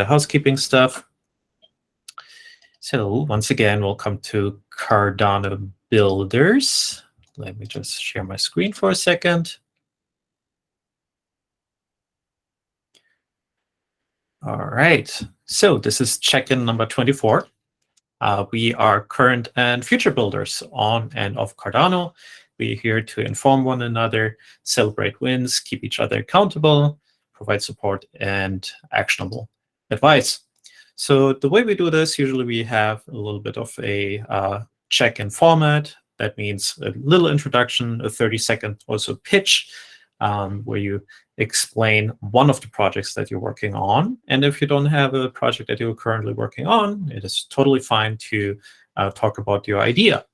the housekeeping stuff. So once again, welcome to Cardano Builders. Let me just share my screen for a second. All right, so this is check-in number 24. We are current and future builders on and off Cardano. We're here to inform one another, celebrate wins, keep each other accountable, provide support, and actionable advice. So the way we do this, usually we have a little bit of a check-in format. That means a little introduction, a 30-second also pitch, where you explain one of the projects that you're working on. And if you don't have a project that you're currently working on, it is totally fine to talk about your idea.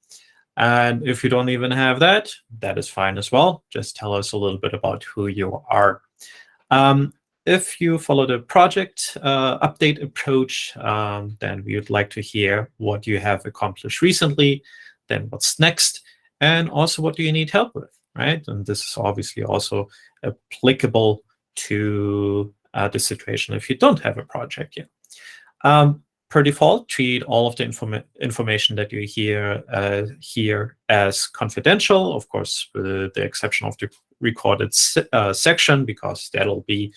And if you don't even have that, that is fine as well. Just tell us a little bit about who you are. If you follow the project update approach, then we would like to hear what you have accomplished recently, then what's next, and also what do you need help with, right? And this is obviously also applicable to the situation if you don't have a project yet. Per default, treat all of the information that you hear here as confidential, of course, with the exception of the recorded section, because that'll be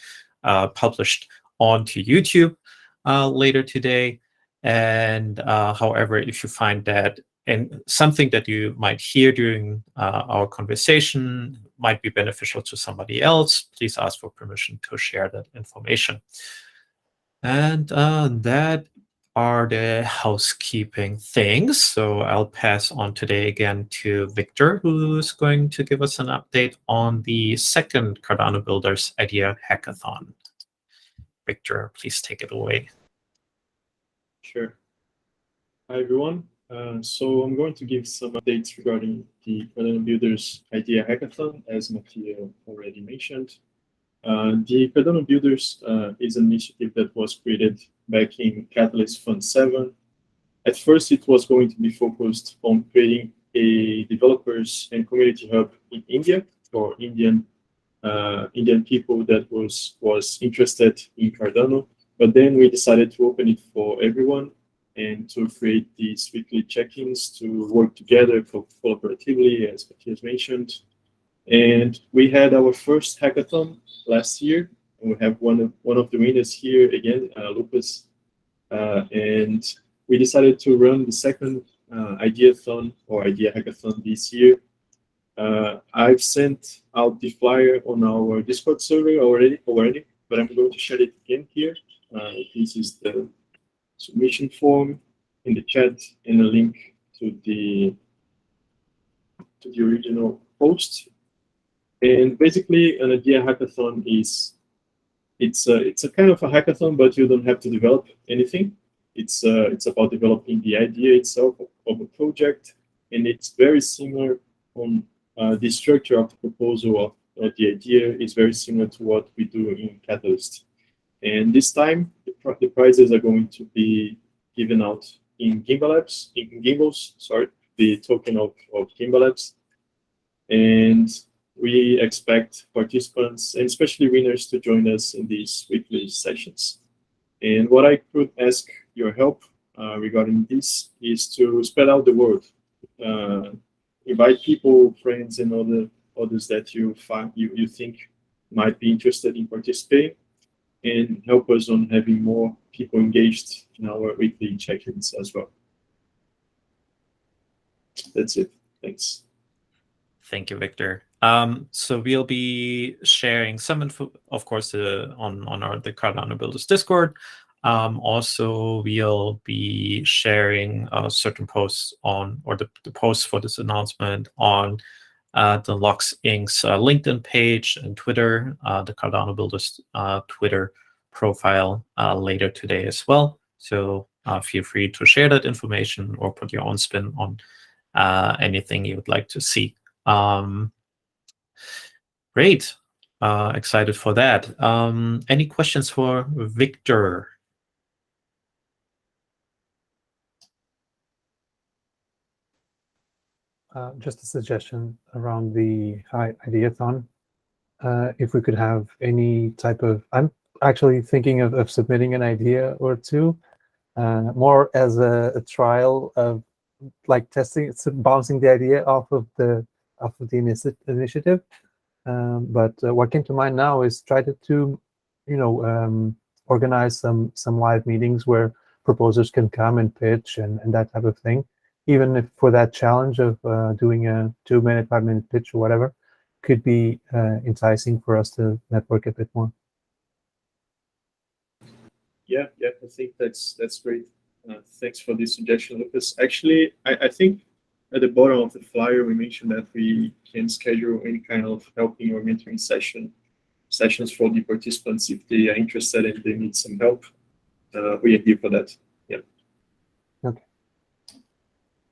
published onto YouTube later today. And however, if you find that and something that you might hear during our conversation might be beneficial to somebody else, please ask for permission to share that information. And that are the housekeeping things. So I'll pass on today again to Victor, who's going to give us an update on the second Cardano Builders Idea Hackathon. Victor, please take it away. Sure. Hi, everyone. So I'm going to give some updates regarding the Cardano Builders Idea Hackathon, as Mattia already mentioned. The Cardano Builders is an initiative that was created back in Catalyst Fund 7. At first, it was going to be focused on creating a developers and community hub in India for Indian people that was interested in Cardano. But then we decided to open it for everyone and to create these weekly check-ins to work together collaboratively, as Matthias mentioned. And we had our first hackathon last year, and we have one of the winners here again, Lucas. And we decided to run the second Ideathon or Idea Hackathon this year. I've sent out the flyer on our Discord server already, but I'm going to share it again here. This is the submission form in the chat and a link to the original post. And basically, an idea hackathon is it's a kind of a hackathon, but you don't have to develop anything. It's about developing the idea itself of a project, and it's very similar on the structure of the proposal of the idea is very similar to what we do in Catalyst. And this time, the prizes are going to be given out in Gimbals, the token of Gimbals. And we expect participants, and especially winners, to join us in these weekly sessions. And what I could ask your help regarding this is to spread out the word. Invite people, friends, and others that you think might be interested in participating, and help us on having more people engaged in our weekly check-ins as well. That's it. Thanks. Thank you, Victor. So we'll be sharing some info, of course, on the Cardano Builders Discord. Also, we'll be sharing certain posts on, or the posts for this announcement on the Lux Inc.'s LinkedIn page and Twitter, the Cardano Builders Twitter profile later today as well. So feel free to share that information or put your own spin on anything you would like to see. Great. Excited for that. Any questions for Victor? Just a suggestion around the Ideathon. If we could have any type of, I'm actually thinking of submitting an idea or two, more as a trial of like testing, bouncing the idea off of the initiative. But what came to mind now is try to organize some live meetings where proposers can come and pitch and that type of thing. Even if for that challenge of doing a 2-minute, 5-minute pitch or whatever, could be enticing for us to network a bit more. Yeah, I think that's great. Thanks for this suggestion, Lucas. Actually, I think at the bottom of the flyer we mentioned that we can schedule any kind of helping or mentoring sessions for the participants if they are interested and they need some help. We are here for that. Yeah. Okay.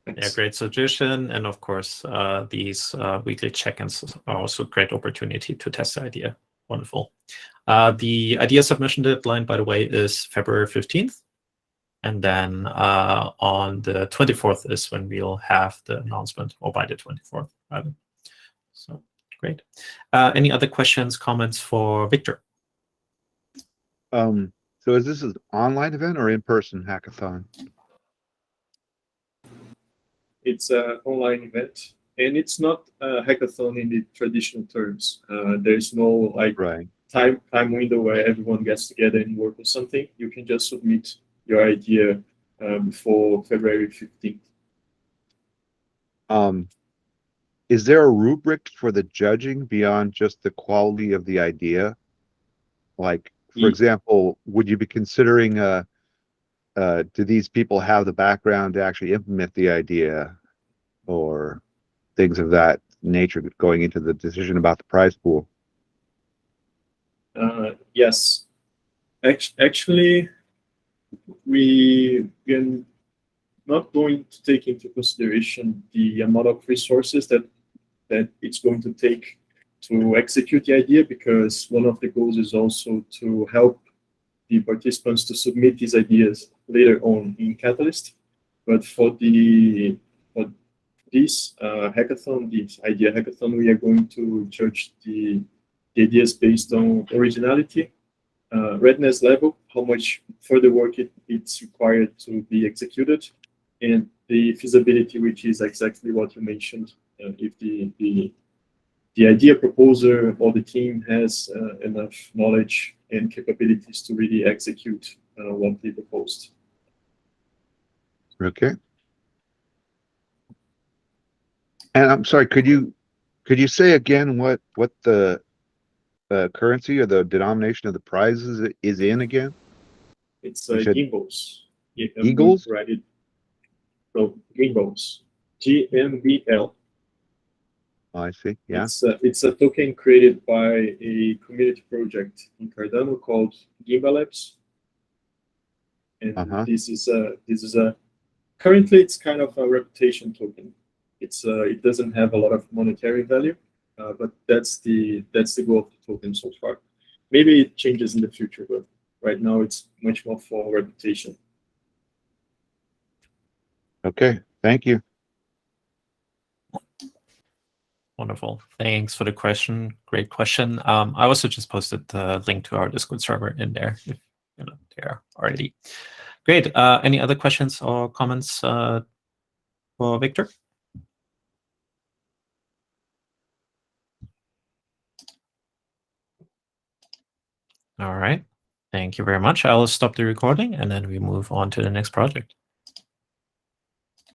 Thanks. Yeah, great suggestion. And of course, these weekly check-ins are also a great opportunity to test the idea. Wonderful. The idea submission deadline, by the way, is February 15th. And then on the 24th is when we'll have the announcement, or by the 24th, rather. So great. Any other questions, comments for Victor? So is this an online event or in-person hackathon? It's an online event, and it's not a hackathon in the traditional terms. There's no Right. time window where everyone gets together and work on something. You can just submit your idea before February 15th. Is there a rubric for the judging beyond just the quality of the idea? Like, for example, would you be considering do these people have the background to actually implement the idea, or things of that nature going into the decision about the prize pool? Yes. Actually, we are not going to take into consideration the amount of resources that it's going to take to execute the idea, because one of the goals is also to help the participants to submit these ideas later on in Catalyst. But for this hackathon, this idea hackathon, we are going to judge the ideas based on originality, readiness level, how much further work it's required to be executed, and the feasibility, which is exactly what you mentioned. If the idea proposer or the team has enough knowledge and capabilities to really execute what they proposed. Okay. And I'm sorry, could you say again what the currency or the denomination of the prizes is in again? It's gimbals. Eagles? Right. So gimbals. GMBL. Oh, I see. Yeah. It's a token created by a community project in Cardano called Gimbal Labs. And this is a currently it's kind of a reputation token. It doesn't have a lot of monetary value, but that's the goal of the token so far. Maybe it changes in the future, but right now it's much more for reputation. Okay, thank you. Wonderful. Thanks for the question. Great question. I also just posted the link to our Discord server in there, if you're not there already. Great. Any other questions or comments for Victor? All right. Thank you very much. I'll stop the recording and then we move on to the next project.